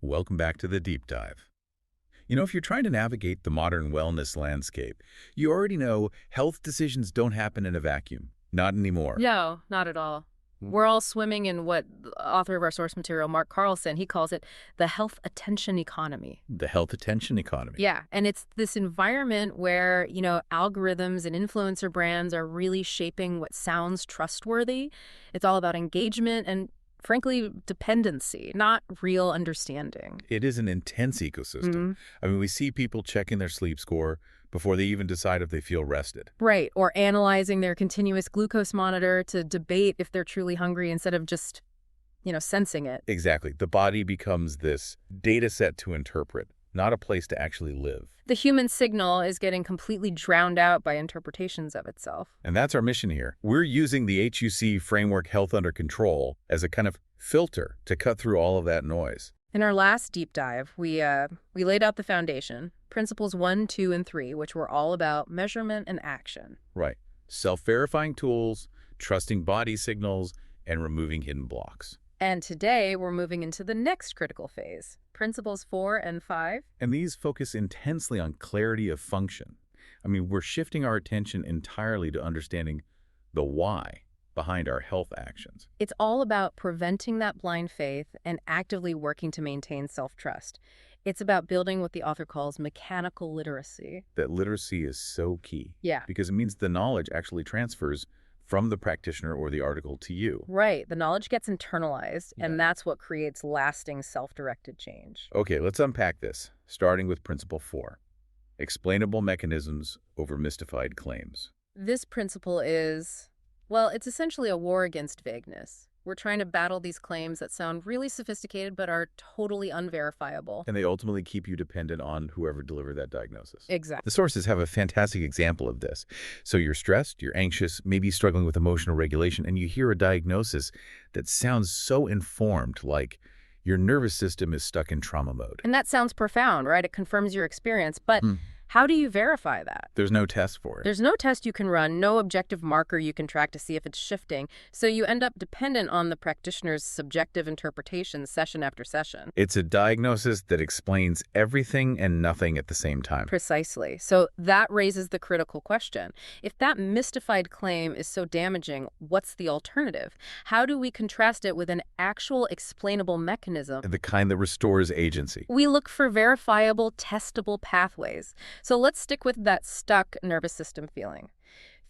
Welcome back to the deep dive. If you're trying to navigate the modern wellness landscape, you already know health decisions don't happen in a vacuum. Not anymore. No, not at all. We're all swimming in what the author of our source material, Mark Carlson, he calls it the health attention economy. The health attention economy. Yeah, and it's this environment where, algorithms and influencer brands are really shaping what sounds trustworthy. It's all about engagement and, frankly, dependency, not real understanding. It is an intense ecosystem. We see people checking their sleep score before they even decide if they feel rested. Right, or analyzing their continuous glucose monitor to debate if they're truly hungry instead of just, sensing it. Exactly. The body becomes this data set to interpret, not a place to actually live. The human signal is getting completely drowned out by interpretations of itself. And that's our mission here. We're using the HUC framework Health Under Control as a kind of filter to cut through all of that noise. In our last deep dive, we laid out the foundation, principles 1, 2, and 3, which were all about measurement and action. Right. Self-verifying tools, trusting body signals, and removing hidden blocks. And today, we're moving into the next critical phase, principles 4 and 5. And these focus intensely on clarity of function. We're shifting our attention entirely to understanding the why behind our health actions. It's all about preventing that blind faith and actively working to maintain self-trust. It's about building what the author calls mechanical literacy. That literacy is so key. Yeah. Because it means the knowledge actually transfers from the practitioner or the article to you. Right. The knowledge gets internalized, and that's what creates lasting self-directed change. Okay, let's unpack this, starting with principle 4. Explainable mechanisms over mystified claims. This principle is, it's essentially a war against vagueness. We're trying to battle these claims that sound really sophisticated but are totally unverifiable. And they ultimately keep you dependent on whoever delivered that diagnosis. Exactly. The sources have a fantastic example of this. So you're stressed, you're anxious, maybe struggling with emotional regulation, and you hear a diagnosis that sounds so informed, like your nervous system is stuck in trauma mode. And that sounds profound, right? It confirms your experience, but how do you verify that? There's no test for it. There's no test you can run, no objective marker you can track to see if it's shifting, so you end up dependent on the practitioner's subjective interpretation session after session. It's a diagnosis that explains everything and nothing at the same time. Precisely. So that raises the critical question. If that mystified claim is so damaging, what's the alternative? How do we contrast it with an actual explainable mechanism? The kind that restores agency. We look for verifiable, testable pathways. So let's stick with that stuck nervous system feeling.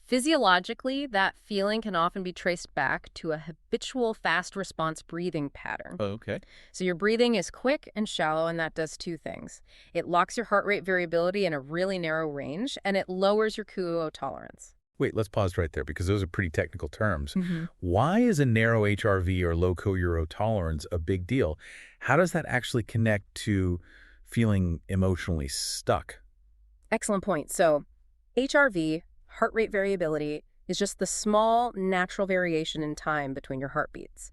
Physiologically, that feeling can often be traced back to a habitual fast response breathing pattern. Okay. So your breathing is quick and shallow, and that does two things. It locks your heart rate variability in a really narrow range, and it lowers your QO tolerance. Wait, let's pause right there because those are pretty technical terms. Why is a narrow HRV or low QO tolerance a big deal? How does that actually connect to feeling emotionally stuck? Excellent point. So HRV, heart rate variability, is just the small natural variation in time between your heartbeats.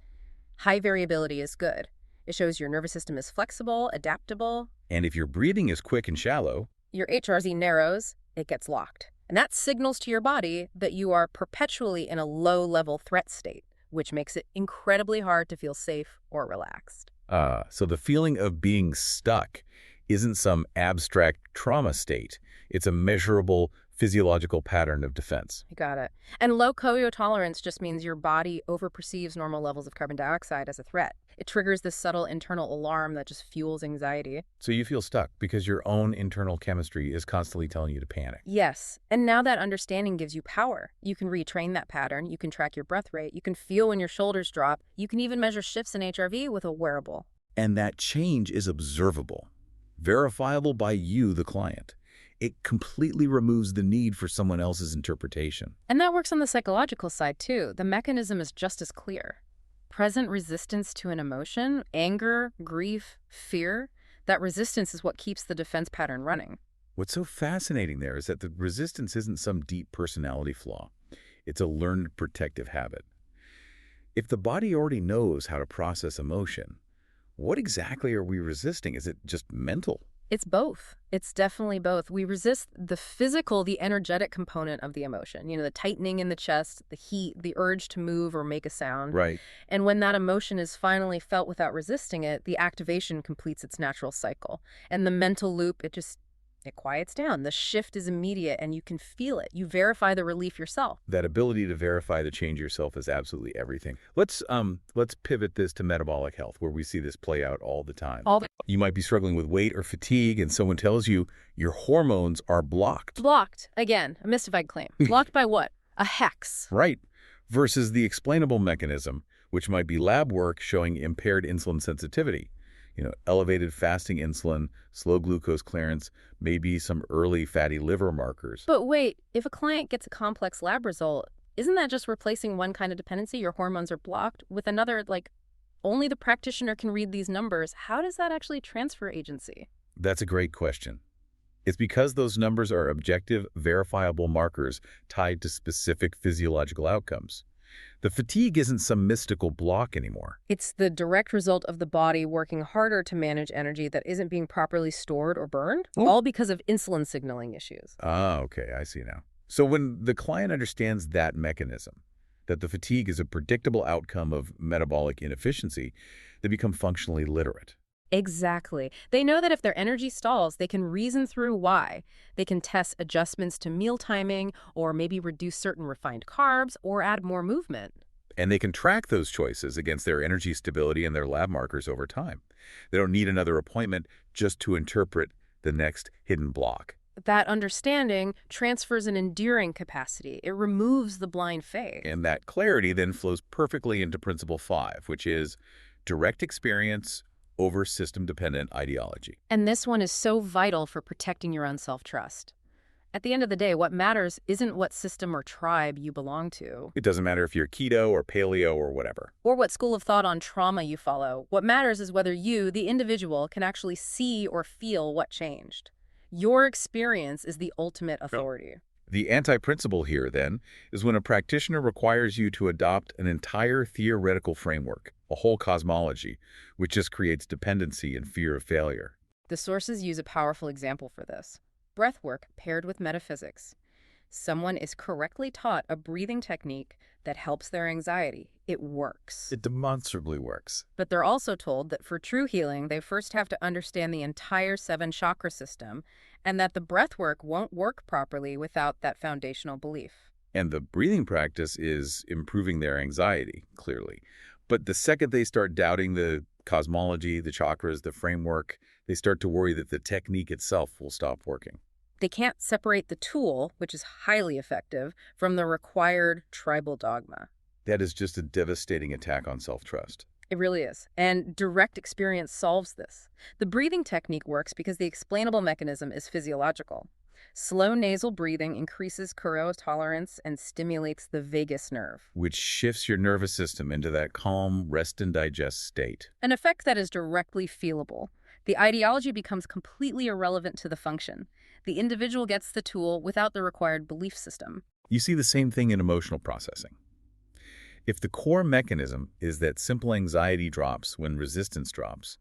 High variability is good. It shows your nervous system is flexible, adaptable. And if your breathing is quick and shallow, your HRZ narrows, it gets locked. And that signals to your body that you are perpetually in a low-level threat state, which makes it incredibly hard to feel safe or relaxed. So the feeling of being stuck isn't some abstract trauma state. It's a measurable physiological pattern of defense. You got it. And low QO tolerance just means your body overperceives normal levels of carbon dioxide as a threat. It triggers this subtle internal alarm that just fuels anxiety. So you feel stuck because your own internal chemistry is constantly telling you to panic. Yes. And now that understanding gives you power. You can retrain that pattern. You can track your breath rate. You can feel when your shoulders drop. You can even measure shifts in HRV with a wearable. And that change is observable, verifiable by you, the client. It completely removes the need for someone else's interpretation. And that works on the psychological side, too. The mechanism is just as clear. Present resistance to an emotion, anger, grief, fear, that resistance is what keeps the defense pattern running. What's so fascinating there is that the resistance isn't some deep personality flaw. It's a learned protective habit. If the body already knows how to process emotion, what exactly are we resisting? Is it just mental? It's both. It's definitely both. We resist the physical, the energetic component of the emotion, the tightening in the chest, the heat, the urge to move or make a sound. Right. And when that emotion is finally felt without resisting it, the activation completes its natural cycle. And the mental loop, it quiets down. The shift is immediate and you can feel it. You verify the relief yourself. That ability to verify the change yourself is absolutely everything. Let's pivot this to metabolic health, where we see this play out all the time. You might be struggling with weight or fatigue, and someone tells you your hormones are blocked. Blocked. Again, a mystified claim. Blocked by what? A hex. Right. Versus the explainable mechanism, which might be lab work showing impaired insulin sensitivity. Elevated fasting insulin, slow glucose clearance, maybe some early fatty liver markers. But wait, if a client gets a complex lab result, isn't that just replacing one kind of dependency? Your hormones are blocked with another, like only the practitioner can read these numbers. How does that actually transfer agency? That's a great question. It's because those numbers are objective, verifiable markers tied to specific physiological outcomes. The fatigue isn't some mystical block anymore. It's the direct result of the body working harder to manage energy that isn't being properly stored or burned, all because of insulin signaling issues. Ah, okay, I see now. So when the client understands that mechanism, that the fatigue is a predictable outcome of metabolic inefficiency, they become functionally literate. Exactly. They know that if their energy stalls, they can reason through why. They can test adjustments to meal timing, or maybe reduce certain refined carbs, or add more movement. And they can track those choices against their energy stability and their lab markers over time. They don't need another appointment just to interpret the next hidden block. That understanding transfers an enduring capacity. It removes the blind faith. And that clarity then flows perfectly into Principle 5, which is direct experience over system-dependent ideology. And this one is so vital for protecting your own self-trust. At the end of the day, what matters isn't what system or tribe you belong to. It doesn't matter if you're keto or paleo or whatever. Or what school of thought on trauma you follow. What matters is whether you, the individual, can actually see or feel what changed. Your experience is the ultimate authority. The anti-principle here, then, is when a practitioner requires you to adopt an entire theoretical framework, a whole cosmology, which just creates dependency and fear of failure. The sources use a powerful example for this. Breathwork paired with metaphysics. Someone is correctly taught a breathing technique that helps their anxiety. It works. It demonstrably works. But they're also told that for true healing, they first have to understand the entire 7-chakra system, and that the breathwork won't work properly without that foundational belief. And the breathing practice is improving their anxiety, clearly. But the second they start doubting the cosmology, the chakras, the framework, they start to worry that the technique itself will stop working. They can't separate the tool, which is highly effective, from the required tribal dogma. That is just a devastating attack on self-trust. It really is. And direct experience solves this. The breathing technique works because the explainable mechanism is physiological. Slow nasal breathing increases Kuro's tolerance and stimulates the vagus nerve, Which shifts your nervous system into that calm, rest and digest state. an effect that is directly feelable. The ideology becomes completely irrelevant to the function. The individual gets the tool without the required belief system. You see the same thing in emotional processing. If the core mechanism is that simple anxiety drops when resistance drops,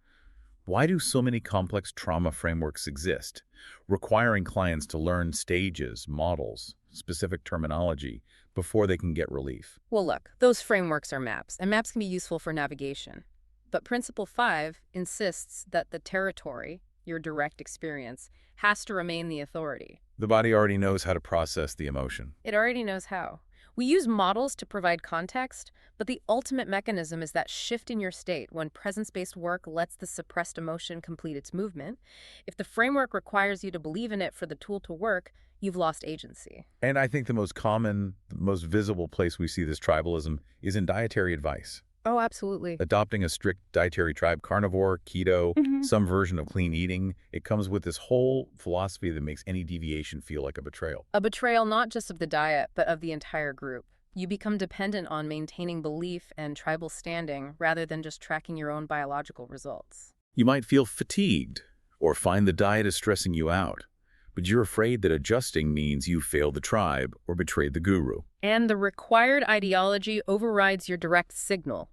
why do so many complex trauma frameworks exist, requiring clients to learn stages, models, specific terminology before they can get relief? Well, look, those frameworks are maps, and maps can be useful for navigation. But Principle 5 insists that the territory, your direct experience, has to remain the authority. The body already knows how to process the emotion. It already knows how. We use models to provide context, but the ultimate mechanism is that shift in your state when presence-based work lets the suppressed emotion complete its movement. If the framework requires you to believe in it for the tool to work, you've lost agency. And I think the most common, the most visible place we see this tribalism is in dietary advice. Oh, absolutely. Adopting a strict dietary tribe, carnivore, keto, some version of clean eating, it comes with this whole philosophy that makes any deviation feel like a betrayal. A betrayal not just of the diet, but of the entire group. You become dependent on maintaining belief and tribal standing rather than just tracking your own biological results. You might feel fatigued or find the diet is stressing you out, but you're afraid that adjusting means you failed the tribe or betrayed the guru. And the required ideology overrides your direct signal.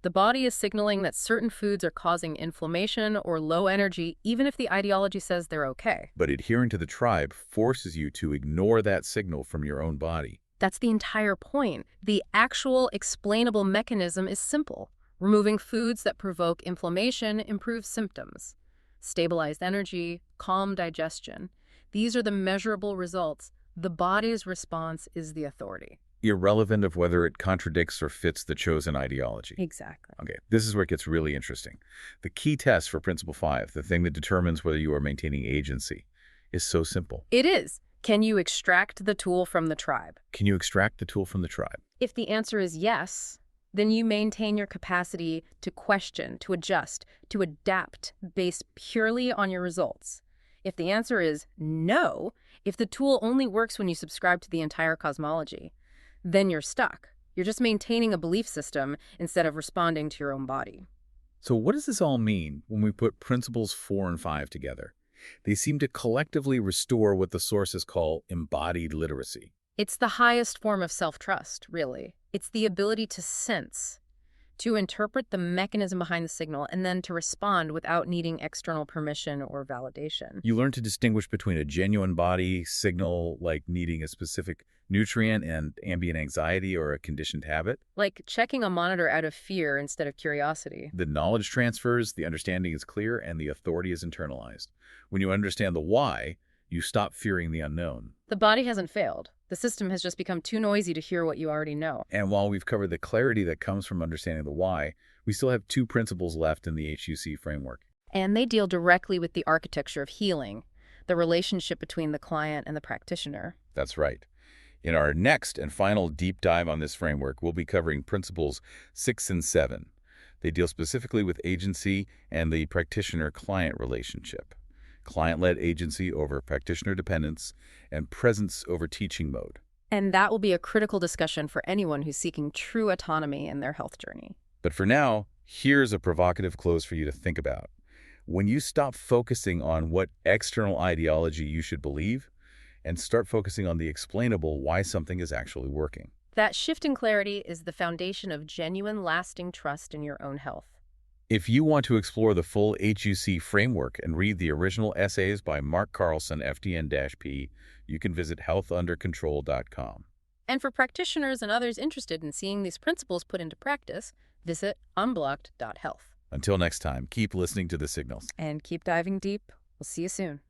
The body is signaling that certain foods are causing inflammation or low energy, even if the ideology says they're okay. But adhering to the tribe forces you to ignore that signal from your own body. That's the entire point. The actual explainable mechanism is simple. Removing foods that provoke inflammation improves symptoms. Stabilized energy, calm digestion. These are the measurable results. The body's response is the authority. Irrelevant of whether it contradicts or fits the chosen ideology. Exactly. Okay, this is where it gets really interesting. The key test for Principle 5, the thing that determines whether you are maintaining agency, is so simple. It is. Can you extract the tool from the tribe? Can you extract the tool from the tribe? If the answer is yes, then you maintain your capacity to question, to adjust, to adapt based purely on your results. If the answer is no, if the tool only works when you subscribe to the entire cosmology, then you're stuck. You're just maintaining a belief system instead of responding to your own body. So what does this all mean when we put Principles 4 and 5 together? They seem to collectively restore what the sources call embodied literacy. It's the highest form of self-trust, really. It's the ability to sense, to interpret the mechanism behind the signal, and then to respond without needing external permission or validation. You learn to distinguish between a genuine body signal, like needing a specific nutrient, and ambient anxiety or a conditioned habit. Like checking a monitor out of fear instead of curiosity. The knowledge transfers, the understanding is clear, and the authority is internalized. When you understand the why, you stop fearing the unknown. The body hasn't failed. The system has just become too noisy to hear what you already know. And while we've covered the clarity that comes from understanding the why, we still have 2 principles left in the HUC framework. And they deal directly with the architecture of healing, the relationship between the client and the practitioner. That's right. In our next and final deep dive on this framework, we'll be covering Principles 6 and 7. They deal specifically with agency and the practitioner-client relationship, client-led agency over practitioner dependence, and presence over teaching mode. And that will be a critical discussion for anyone who's seeking true autonomy in their health journey. But for now, here's a provocative close for you to think about. When you stop focusing on what external ideology you should believe and start focusing on the explainable why something is actually working. That shift in clarity is the foundation of genuine, lasting trust in your own health. If you want to explore the full HUC framework and read the original essays by Mark Carlson, FDN-P, you can visit healthundercontrol.com. And for practitioners and others interested in seeing these principles put into practice, visit unblocked.health. Until next time, keep listening to the signals. And keep diving deep. We'll see you soon.